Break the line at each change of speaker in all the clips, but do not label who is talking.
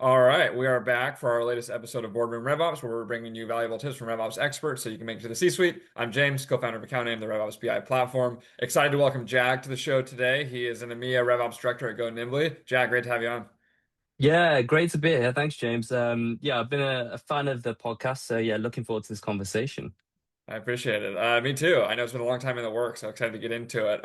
All right, we are back for our latest episode of Boardroom RevOps, where we're bringing you valuable tips from RevOps experts so you can make it to the C-suite. I'm James, co-founder of accounting and the RevOps BI platform. Excited to welcome Jag to the show today. He is an EMEA RevOps Director at Go Nimbly. Jag, great to have you on.
Yeah, great to be here. Thanks, James. Yeah, I've been a fan of the podcast, so yeah, looking forward to this conversation.
I appreciate it. Me too. I know it's been a long time in the works, so excited to get into it.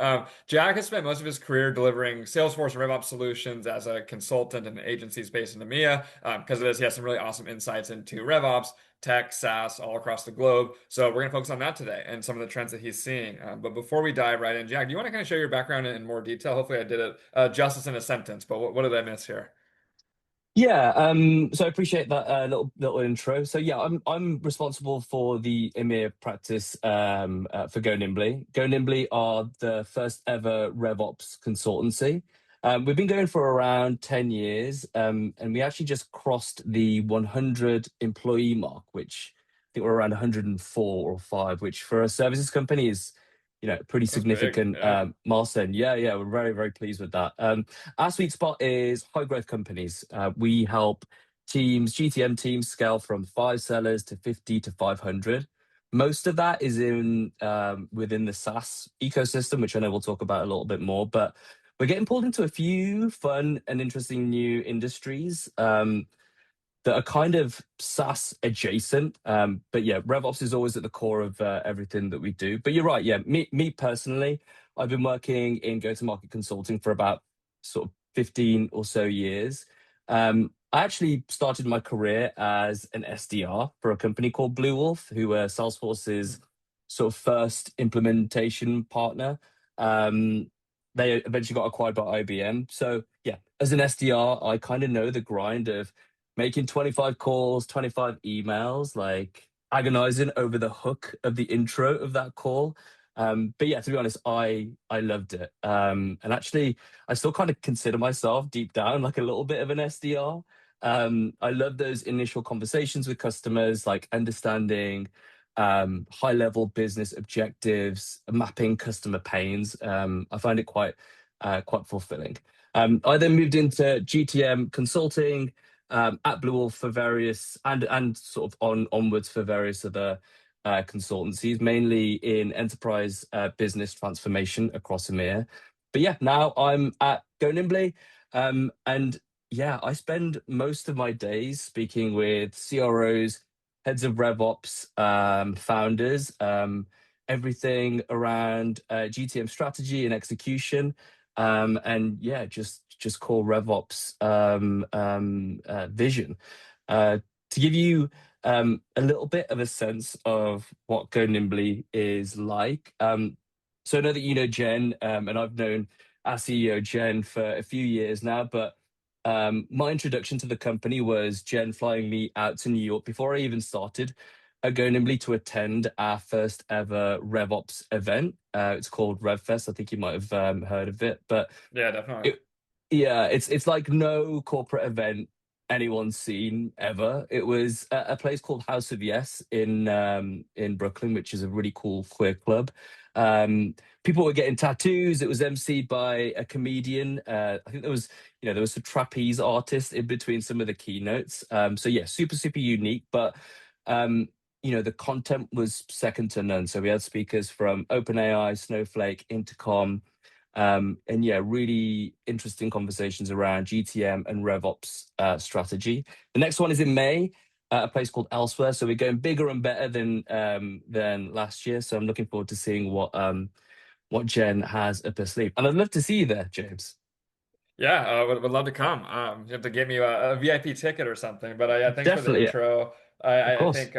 Jack has spent most of his career delivering Salesforce and RevOps solutions as a consultant in agencies based in EMEA. Because of this, he has some really awesome insights into RevOps, tech, SaaS, all across the globe. So we're going to focus on that today and some of the trends that he's seeing. But before we dive right in, Jack, do you want to kind of share your background in more detail? Hopefully, I did it justice in a sentence, but what did I miss here?
Yeah, so I appreciate that little intro. So yeah, I'm responsible for the EMEA practice for Go Nimbly. Go Nimbly are the first ever RevOps consultancy. We've been going for around 10 years, and we actually just crossed the 100 employee mark, which I think we're around 104 or 5, which for a services company is, pretty
That's big.
significant
Yeah.
milestone. Yeah, we're very, very pleased with that. Our sweet spot is high growth companies. We help GTM teams scale from 5 sellers to 50 to 500. Most of that is in within the SaaS ecosystem, which I know we'll talk about a little bit more. But we're getting pulled into a few fun and interesting new industries that are kind of SaaS adjacent. But yeah, RevOps is always at the core of everything that we do. But you're right. Yeah, me personally, I've been working in go-to-market consulting for about sort of 15 or so years. I actually started my career as an SDR for a company called Blue Wolf, who were Salesforce's sort of first implementation partner. They eventually got acquired by IBM. So yeah, as an SDR, I kind of know the grind of making 25 calls, 25 emails, like agonizing over the hook of the intro of that call. But yeah, to be honest, I loved it. And actually, I still kind of consider myself deep down like a little bit of an SDR. I love those initial conversations with customers, like understanding high level business objectives, mapping customer pains. I find it quite fulfilling. I then moved into GTM consulting at Blue Wolf for various and sort of onwards for various other consultancies, mainly in enterprise business transformation across EMEA. But yeah, now I'm at Go Nimbly, and yeah, I spend most of my days speaking with CROs, heads of RevOps, founders, everything around GTM strategy and execution, and yeah, just core RevOps vision. To give you a little bit of a sense of what Go Nimbly is like. So I know that you know Jen, and I've known our CEO Jen for a few years now, but my introduction to the company was Jen flying me out to New York before I even started at Go Nimbly to attend our first ever RevOps event. It's called RevFest. I think you might have heard of it, but
Yeah, definitely.
it, yeah, it's like no corporate event anyone's seen ever. It was a place called House of Yes in Brooklyn, which is a really cool queer club. People were getting tattoos. It was emceed by a comedian. I think there was a trapeze artist in between some of the keynotes. So yeah, super unique. But the content was second to none. So we had speakers from OpenAI, Snowflake, Intercom. And yeah, really interesting conversations around GTM and RevOps strategy. The next one is in May at a place called Elsewhere. So we're going bigger and better than last year. So I'm looking forward to seeing what Jen has up her sleeve. And I'd love to see you there, James.
Yeah, would love to come. You have to get me a VIP ticket or something. But yeah, thanks for the
Definitely, yeah,
intro.
of
I
course.
think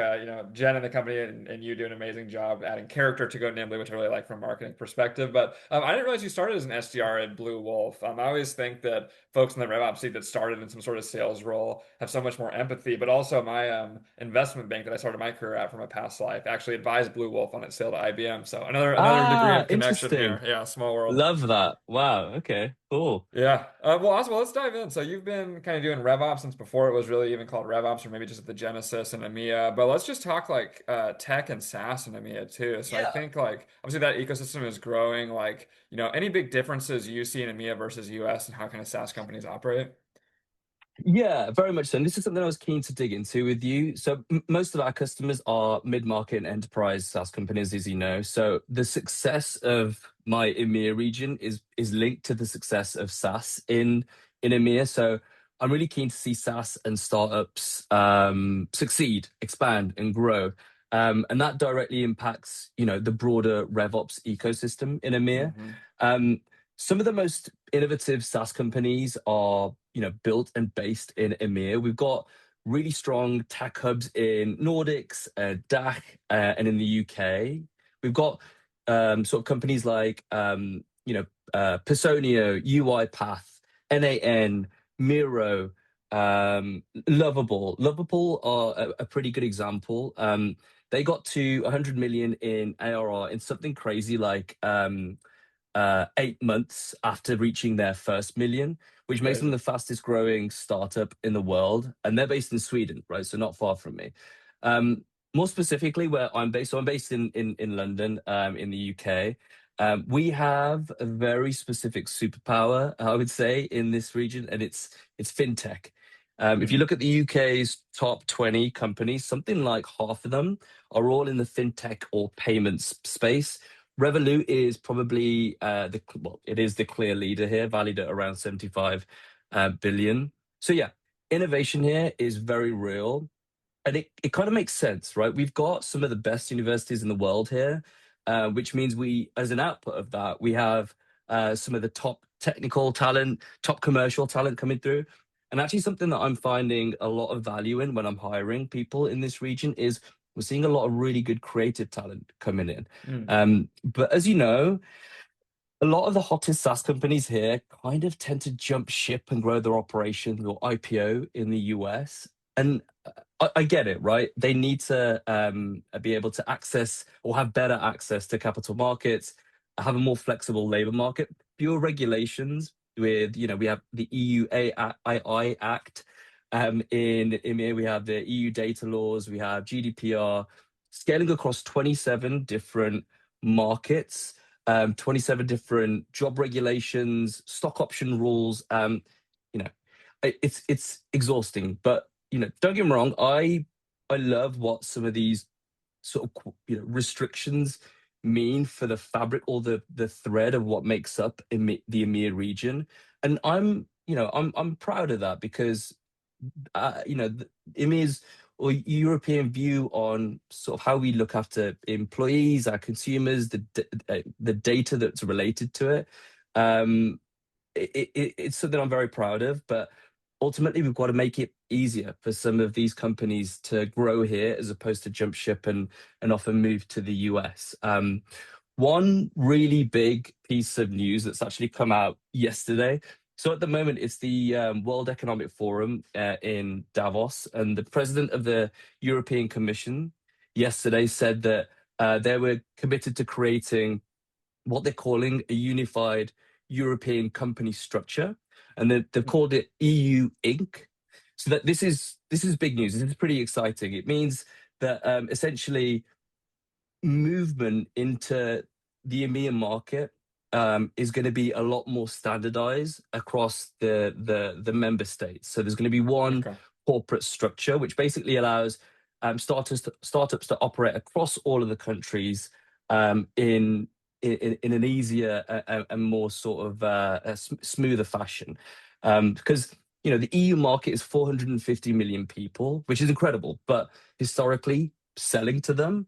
Jen and the company and you do an amazing job adding character to Go Nimbly, which I really like from a marketing perspective. But I didn't realize you started as an SDR at Blue Wolf. I always think that folks in the RevOps seat that started in some sort of sales role have so much more empathy. But also my investment bank that I started my career at from a past life actually advised Blue Wolf on its sale to IBM. So another degree
Ah,
of connection here.
interesting.
Yeah, small world.
Love that. Wow. Okay, cool.
Yeah. Well, awesome. Well, let's dive in. So you've been kind of doing RevOps since before it was really even called RevOps, or maybe just at the Genesis and EMEA. But let's just talk like tech and SaaS and EMEA too. So I
Yeah.
think like obviously that ecosystem is growing. Like, any big differences you see in EMEA versus US and how kind of SaaS companies operate?
Yeah, very much so. And this is something I was keen to dig into with you. So most of our customers are mid-market and enterprise SaaS companies, as you know. So the success of my EMEA region is linked to the success of SaaS in EMEA. So I'm really keen to see SaaS and startups succeed, expand, and grow. And that directly impacts, the broader RevOps ecosystem in EMEA.
Hmm.
Um, some of the most innovative SaaS companies are, built and based in EMEA. We've got really strong tech hubs in Nordics, DACH, and in the UK. We've got sort of companies like, Personio, UiPath, NAN, Miro, Lovable. Lovable are a pretty good example. They got to 100 million in ARR in something crazy like 8 months after reaching their first million, which makes them
Crazy.
the fastest growing startup in the world. And they're based in Sweden, right? So not far from me. Um, More specifically, where I'm based, so I'm based in London, in the UK. We have a very specific superpower, I would say, in this region, and it's fintech. If you
Mm.
look at the UK's top 20 companies, something like half of them are all in the fintech or payments space. Revolut is probably it is the clear leader here, valued at around 75 billion. So yeah, innovation here is very real, and it kind of makes sense, right? We've got some of the best universities in the world here, which means we, as an output of that, we have some of the top technical talent, top commercial talent coming through. And actually, something that I'm finding a lot of value in when I'm hiring people in this region is we're seeing a lot of really good creative talent coming in.
Mm.
But as you know, a lot of the hottest SaaS companies here kind of tend to jump ship and grow their operations or IPO in the US. And I get it, right? They need to be able to access or have better access to capital markets, have a more flexible labor market, fewer regulations with, we have the EU Act. In EMEA, we have the EU data laws, we have GDPR, scaling across 27 different markets, 27 different job regulations, stock option rules. You know, it's exhausting, but don't get me wrong. I love what some of these sort of restrictions mean for the fabric or the thread of what makes up the EMEA region, and I'm proud of that because the EMEA's or European view on sort of how we look after employees, our consumers, the data that's related to it. Um, it's something I'm very proud of, but ultimately we've got to make it easier for some of these companies to grow here as opposed to jump ship and often move to the US. One really big piece of news that's actually come out yesterday. So at the moment, it's the World Economic Forum in Davos, and the president of the European Commission yesterday said that they were committed to creating what they're calling a unified European company structure, and they've called it EU Inc. So that this is big news. This is pretty exciting. It means that essentially movement into the EMEA market is going to be a lot more standardized across the member states. So there's going to be one
Okay.
corporate structure, which basically allows startups to operate across all of the countries in an easier and more sort of smoother fashion. Because the EU market is 450 million people, which is incredible, but historically selling to them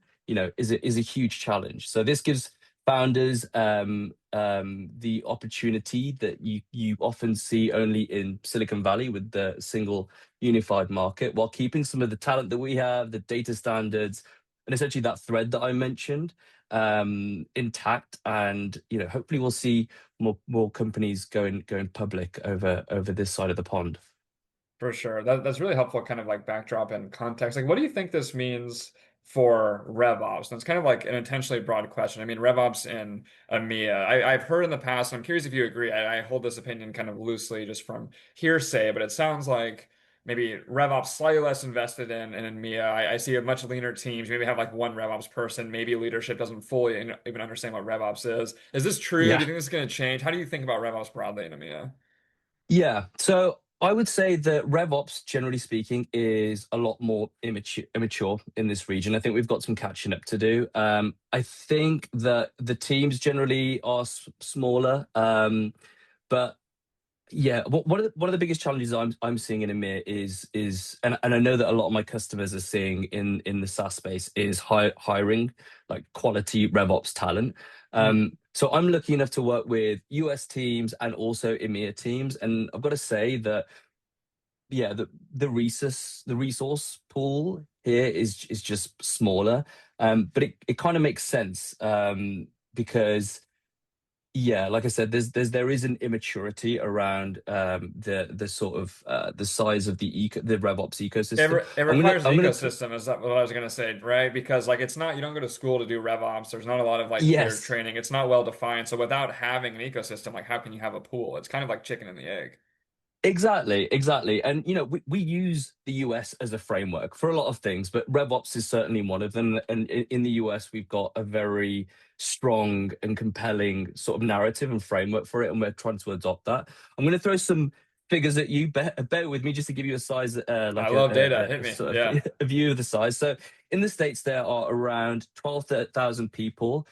is a huge challenge. So this gives founders the opportunity that you often see only in Silicon Valley with the single unified market, while keeping some of the talent that we have, the data standards, and essentially that thread that I mentioned intact. And hopefully we'll see more companies going public over this side of the pond.
For sure. That's really helpful kind of like backdrop and context. Like, what do you think this means for RevOps? And it's kind of like an intentionally broad question. I mean, RevOps in EMEA, I've heard in the past, and I'm curious if you agree. I hold this opinion kind of loosely just from hearsay, but it sounds like maybe RevOps slightly less invested in EMEA. I see a much leaner teams. Maybe have like one RevOps person. Maybe leadership doesn't fully even understand what RevOps is. Is this true? Do
Yeah.
you think this is going to change? How do you think about RevOps broadly in EMEA?
Yeah. So I would say that RevOps, generally speaking, is a lot more immature in this region. I think we've got some catching up to do. I think that the teams generally are smaller, but yeah, one of the biggest challenges I'm seeing in EMEA is and I know that a lot of my customers are seeing in the SaaS space is hiring like quality RevOps talent.
Hmm.
So I'm lucky enough to work with US teams and also EMEA teams, and I've got to say that yeah, the resource pool here is just smaller, but it kind of makes sense because yeah, like I said, there is an immaturity around the sort of the size of the RevOps ecosystem.
It
I'm gonna
requires an
I'm gonna
ecosystem, is that what I was gonna say, right? Because like it's not, you don't go to school to do RevOps. There's not a lot of like clear
yes.
training. It's not well defined. So without having an ecosystem, like how can you have a pool? It's kind of like chicken and the egg.
Exactly, exactly. And we use the US as a framework for a lot of things, but RevOps is certainly one of them. And in the US, we've got a very strong and compelling sort of narrative and framework for it, and we're trying to adopt that. I'm going to throw some figures at you. Bear with me just to give you a size,
I
like
love data.
a
Hit me.
sort
Yeah.
of a view of the size. So in the States, there are around 12,000 people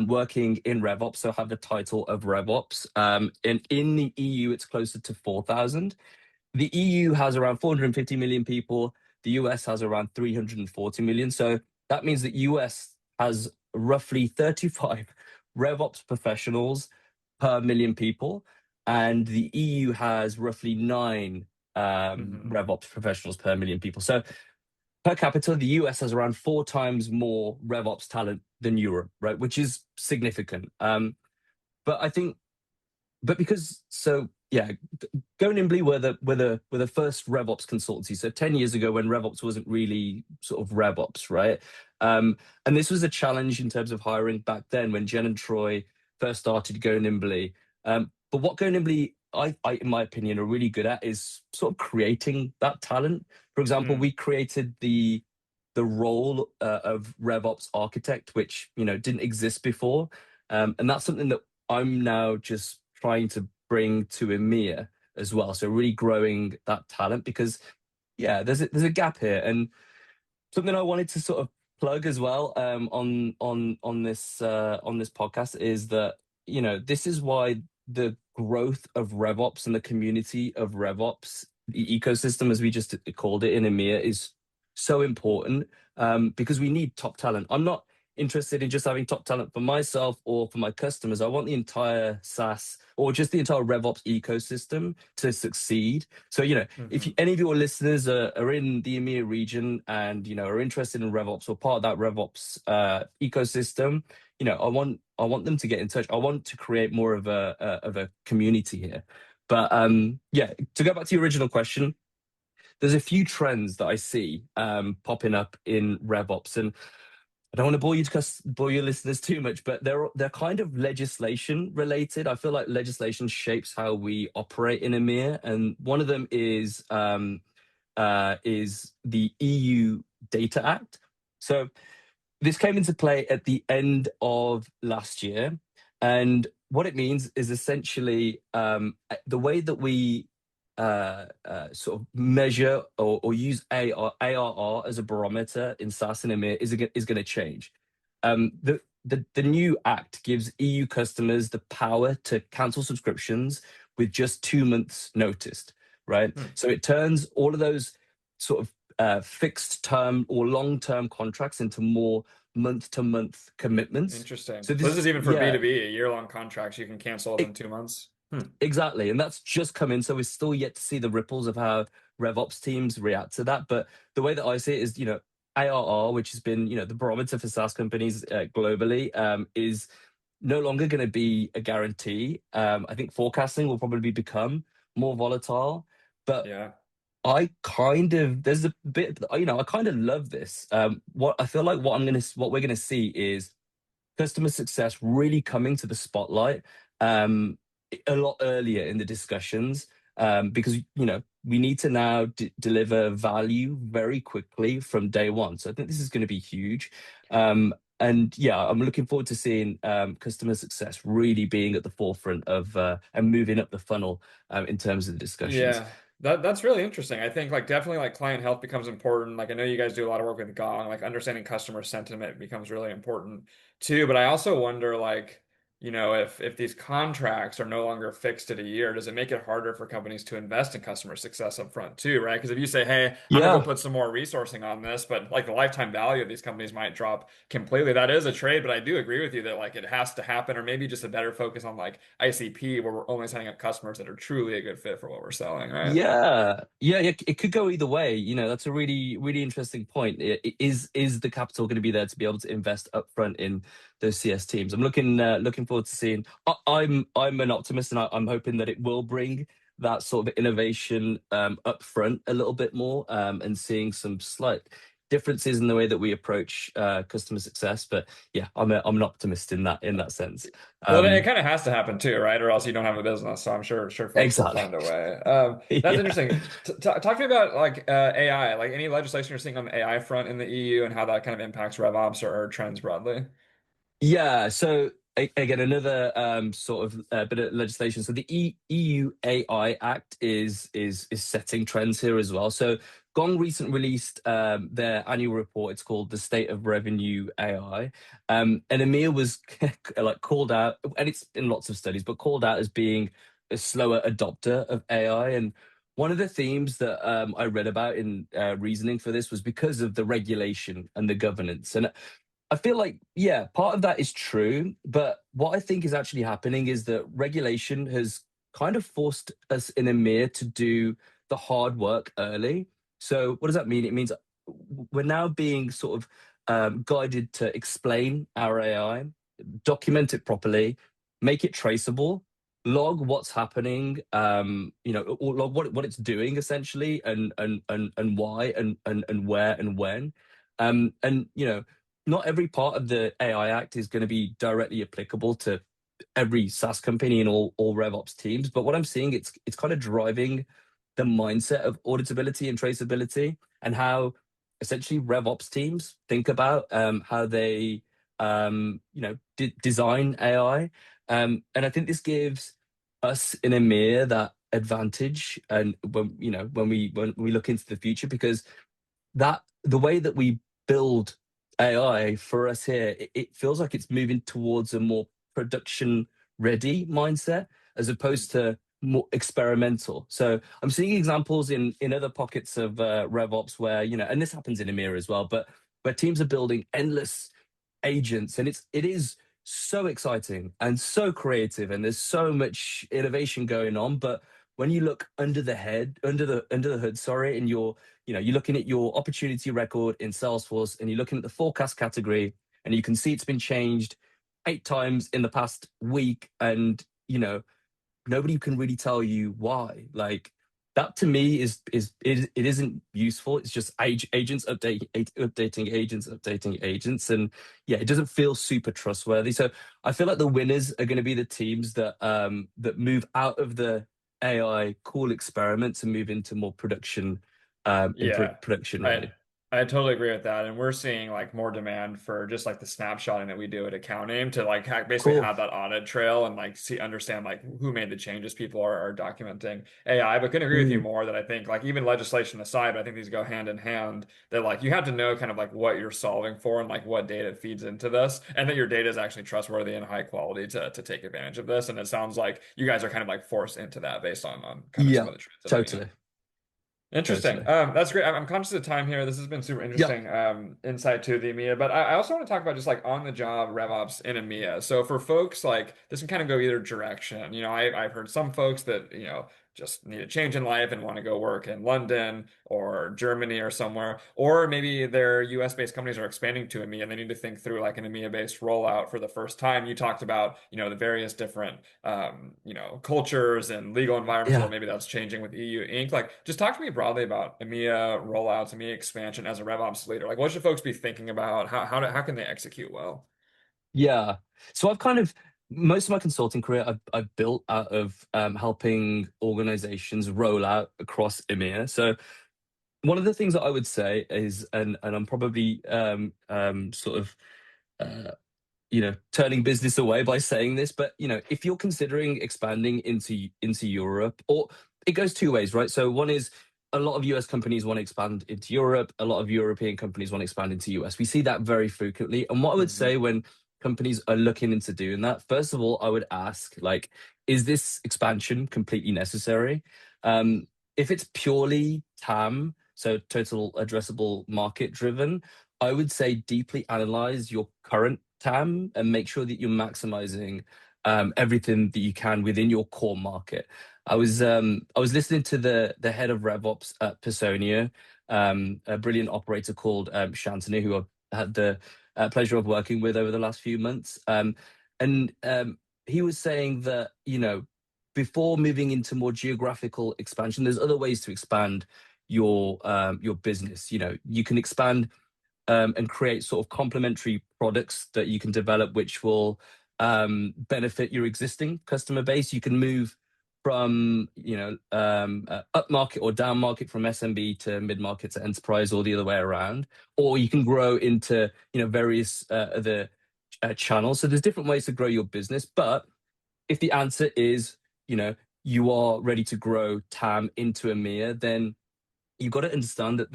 working in RevOps, so have the title of RevOps. And in the EU, it's closer to 4,000. The EU has around 450 million people. The US has around 340 million. So that means that US has roughly 35 RevOps professionals per million people, and the EU has roughly nine
Hmm.
RevOps professionals per million people. So per capita, the US has around four times more RevOps talent than Europe, right? Which is significant. But I think, but because so yeah, Go Nimbly were the first RevOps consultancy. So 10 years ago, when RevOps wasn't really sort of RevOps, right? And this was a challenge in terms of hiring back then when Jen and Troy first started Go Nimbly. But what Go Nimbly, in my opinion, are really good at is sort of creating that talent. For example,
Hmm.
we created the role of RevOps architect, which didn't exist before, and that's something that I'm now just trying to bring to EMEA as well. So really growing that talent because yeah, there's a gap here, and something I wanted to sort of plug as well on this podcast is that this is why the growth of RevOps and the community of RevOps, the ecosystem as we just called it in EMEA, is so important because we need top talent. I'm not interested in just having top talent for myself or for my customers. I want the entire SaaS or just the entire RevOps ecosystem to succeed. So, if
Hmm.
any of your listeners are in the EMEA region and are interested in RevOps or part of that RevOps ecosystem, I want them to get in touch. I want to create more of a community here. But yeah, to go back to your original question, there's a few trends that I see popping up in RevOps, and I don't want to bore your listeners too much, but they're kind of legislation related. I feel like legislation shapes how we operate in EMEA, and one of them is the EU Data Act. So this came into play at the end of last year, and what it means is essentially the way that we sort of measure or use ARR as a barometer in SaaS and EMEA is going to change. The new act gives EU customers the power to cancel subscriptions with just 2 months' notice, right?
Hmm.
So it turns all of those sort of fixed term or long term contracts into more month to month commitments.
Interesting.
So
So
this
this is
is,
even for
yeah,
B2B, a year-long contracts. You can cancel within 2 months. Hmm.
exactly. And that's just come in. So we're still yet to see the ripples of how RevOps teams react to that. But the way that I see it is, ARR, which has been, the barometer for SaaS companies globally, is no longer going to be a guarantee. I think forecasting will probably become more volatile. But
Yeah.
there's a bit, I kind of love this. What I feel like what we're gonna see is customer success really coming to the spotlight um, a lot earlier in the discussions because we need to now deliver value very quickly from day one. So I think this is going to be huge. And yeah, I'm looking forward to seeing customer success really being at the forefront of and moving up the funnel in terms of the discussions.
Yeah. That's really interesting. I think like definitely like client health becomes important. Like I know you guys do a lot of work with Gong, like understanding customer sentiment becomes really important too. But I also wonder like, if these contracts are no longer fixed at a year, does it make it harder for companies to invest in customer success up front too, right? Because if you say, hey, I'm gonna go
Yeah.
put some more resourcing on this, but like the lifetime value of these companies might drop completely. That is a trade, but I do agree with you that like it has to happen, or maybe just a better focus on like ICP where we're only signing up customers that are truly a good fit for what we're selling, right?
Yeah, it could go either way. That's a really, really interesting point. Is the capital going to be there to be able to invest upfront in those CS teams? I'm looking forward to seeing. I'm an optimist, and I'm hoping that it will bring that sort of innovation upfront a little bit more, and seeing some slight differences in the way that we approach customer success. But yeah, I'm an optimist in that sense.
Well, it
Um,
kind of has to happen too, right? Or else you don't have a business. So I'm sure folks will
exactly.
find a way. That's
Yeah.
interesting. Talk to me about like AI, like any legislation you're seeing on the AI front in the EU and how that kind of impacts RevOps or trends broadly.
Yeah, so again, another sort of bit of legislation. So the EU AI Act is setting trends here as well. So Gong recent released their annual report. It's called the State of Revenue AI, and EMEA was like called out, and it's in lots of studies, but called out as being a slower adopter of AI. And one of the themes that I read about in reasoning for this was because of the regulation and the governance. And I feel like, yeah, part of that is true. But what I think is actually happening is that regulation has kind of forced us in EMEA to do the hard work early. So, what does that mean? It means we're now being sort of guided to explain our AI, document it properly, make it traceable, log what's happening, or log what it's doing essentially, and why, and where and when. And not every part of the AI Act is going to be directly applicable to every SaaS company and all RevOps teams. But what I'm seeing, it's kind of driving the mindset of auditability and traceability, and how essentially RevOps teams think about how they design AI. And I think this gives us in EMEA that advantage, and when we look into the future, because that the way that we build AI for us here, it feels like it's moving towards a more production ready mindset as opposed to more experimental. So I'm seeing examples in other pockets of RevOps where, and this happens in EMEA as well, but where teams are building endless agents, and it is so exciting and so creative, and there's so much innovation going on. But when you look under the hood, sorry, and you're looking at your opportunity record in Salesforce, and you're looking at the forecast category, and you can see it's been changed 8 times in the past week, and nobody can really tell you why. Like, that to me it isn't useful. It's just agents updating agents, and yeah, it doesn't feel super trustworthy. So I feel like the winners are going to be the teams that move out of the AI cool experiments and move into more production,
Yeah,
production
I
ready.
I totally agree with that, and we're seeing like more demand for just like the snapshotting that we do at accounting to like basically
Cool.
have that audit trail and like see understand like who made the changes people are documenting AI. But couldn't agree with you
Mm,
more that I think like even legislation aside, but I think these go hand in hand. That like you have to know kind of like what you're solving for and like what data feeds into this, and that your data is actually trustworthy and high quality to take advantage of this. And it sounds like you guys are kind of like forced into that based on kind of some
yeah,
of the trends at EMEA.
totally,
Interesting.
totally.
That's great. I'm conscious of time here. This has been super
Yeah,
interesting insight to the EMEA, but I also want to talk about just like on the job RevOps in EMEA. So for folks like this can kind of go either direction. I've heard some folks that, just need a change in life and want to go work in London or Germany or somewhere, or maybe their US-based companies are expanding to EMEA and they need to think through like an EMEA-based rollout for the first time. You talked about, the various different cultures and legal environments, although
yeah.
maybe that's changing with EU Inc. Like, just talk to me broadly about EMEA rollouts, EMEA expansion as a RevOps leader. Like, what should folks be thinking about? How can they execute well?
Yeah. So I've kind of most of my consulting career I've built out of helping organizations roll out across EMEA. So one of the things that I would say is, and I'm probably sort of uh, turning business away by saying this, but if you're considering expanding into Europe, or it goes two ways, right? So one is a lot of US companies want to expand into Europe. A lot of European companies want to expand into US. We see that very frequently. And what I would
Hmm.
say when companies are looking into doing that, first of all, I would ask, like, is this expansion completely necessary? If it's purely TAM, so total addressable market driven, I would say deeply analyze your current TAM and make sure that you're maximizing everything that you can within your core market. I was listening to the head of RevOps at Personia, a brilliant operator called Shantanu, who I've had the pleasure of working with over the last few months. And he was saying that, before moving into more geographical expansion, there's other ways to expand your business. You can expand and create sort of complementary products that you can develop, which will benefit your existing customer base. You can move from up market or down market, from SMB to mid market to enterprise, or the other way around. Or you can grow into various other channels. So there's different ways to grow your business. But if the answer is you are ready to grow TAM into EMEA, then you've got to understand that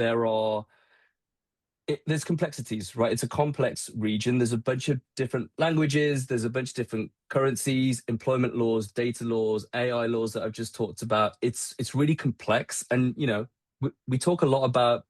there's complexities, right? It's a complex region. There's a bunch of different languages. There's a bunch of different currencies, employment laws, data laws, AI laws that I've just talked about. It's really complex, and we talk a lot about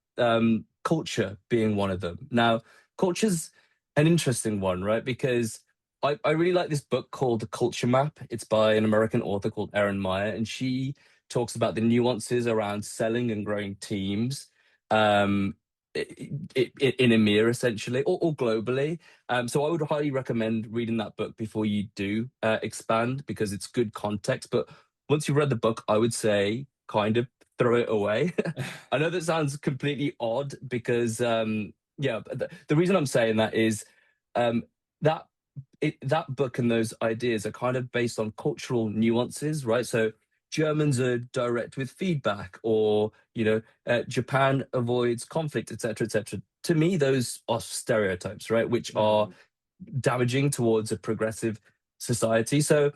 culture being one of them. Now, culture's an interesting one, right? Because I really like this book called The Culture Map. It's by an American author called Erin Meyer, and she talks about the nuances around selling and growing teams. Um, in EMEA essentially, or globally. So I would highly recommend reading that book before you do expand, because it's good context. But once you've read the book, I would say kind of throw it away. I know that sounds completely odd because yeah, but the reason I'm saying that is um, that that book and those ideas are kind of based on cultural nuances, right? So Germans are direct with feedback, or Japan avoids conflict, etc., etc. To me, those are stereotypes, right, which are
Hmm.
damaging towards a progressive society. So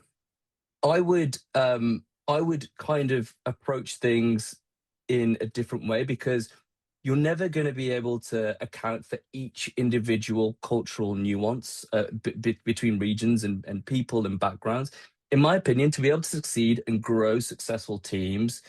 I would kind of approach things in a different way, because you're never going to be able to account for each individual cultural nuance between regions and people and backgrounds. In my opinion, to be able to succeed and grow successful teams,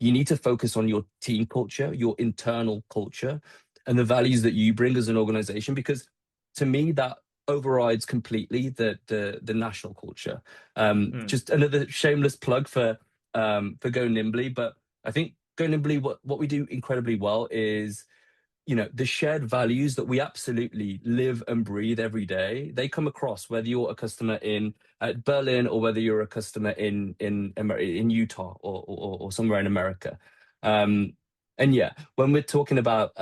you need to focus on your team culture, your internal culture, and the values that you bring as an organization, because to me, that overrides completely the national culture.
Hmm.
Just another shameless plug for Go Nimbly, but I think Go Nimbly, what we do incredibly well is, the shared values that we absolutely live and breathe every day. They come across whether you're a customer in Berlin, or whether you're a customer in Utah, or somewhere in America. Um, and yeah, when we're talking about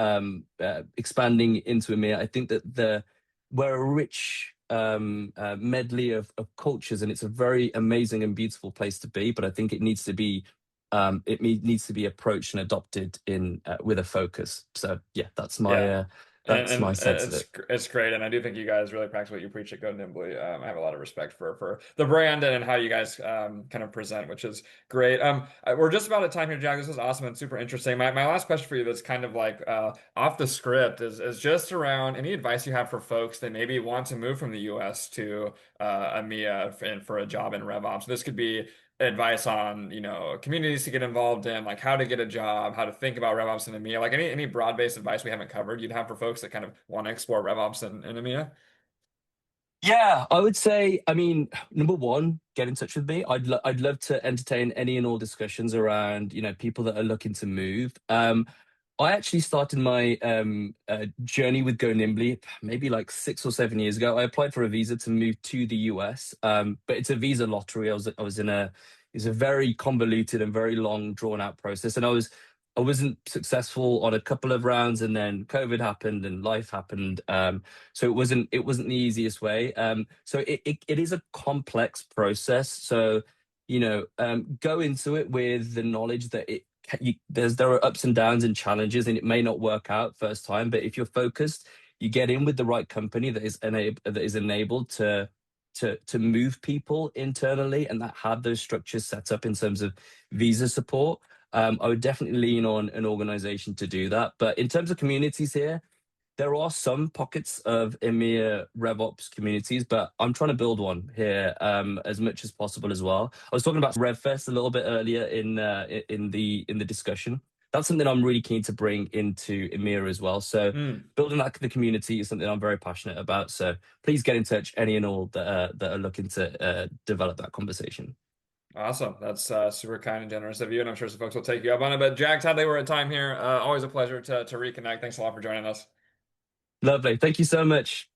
expanding into EMEA, I think that we're a rich medley of cultures, and it's a very amazing and beautiful place to be. But I think it needs to be approached and adopted in with a focus. So yeah, that's my
Yeah.
that's my sense of
It's
it.
it's great, and I do think you guys really practice what you preach at Go Nimbly. I have a lot of respect for the brand and how you guys kind of present, which is great. We're just about at time here, Jack. This is awesome and super interesting. My last question for you, that's kind of like off the script, is just around any advice you have for folks that maybe want to move from the US to EMEA and for a job in RevOps. This could be advice on, communities to get involved in, like how to get a job, how to think about RevOps in EMEA, like any broad-based advice we haven't covered you'd have for folks that kind of want to explore RevOps in EMEA?
Yeah, I would say, I mean, number one, get in touch with me. I'd love to entertain any and all discussions around, people that are looking to move. I actually started my journey with Go Nimbly maybe like 6 or 7 years ago. I applied for a visa to move to the US, but it's a visa lottery. I was in it's a very convoluted and very long, drawn out process, and I wasn't successful on a couple of rounds, and then COVID happened and life happened. So it wasn't the easiest way. So it is a complex process. So go into it with the knowledge that there are ups and downs and challenges, and it may not work out first time. But if you're focused, you get in with the right company that is enabled to to move people internally and that have those structures set up in terms of visa support, I would definitely lean on an organization to do that. But in terms of communities here, there are some pockets of EMEA RevOps communities, but I'm trying to build one here as much as possible as well. I was talking about RevFest a little bit earlier in the discussion. That's something I'm really keen to bring into EMEA as well. So
Hmm.
building that the community is something I'm very passionate about. So please get in touch, any and all that are looking to develop that conversation.
Awesome. That's super kind and generous of you, and I'm sure some folks will take you up on it. But Jack, sadly, we're at time here. Always a pleasure to reconnect. Thanks a lot for joining us.
Lovely. Thank you so much.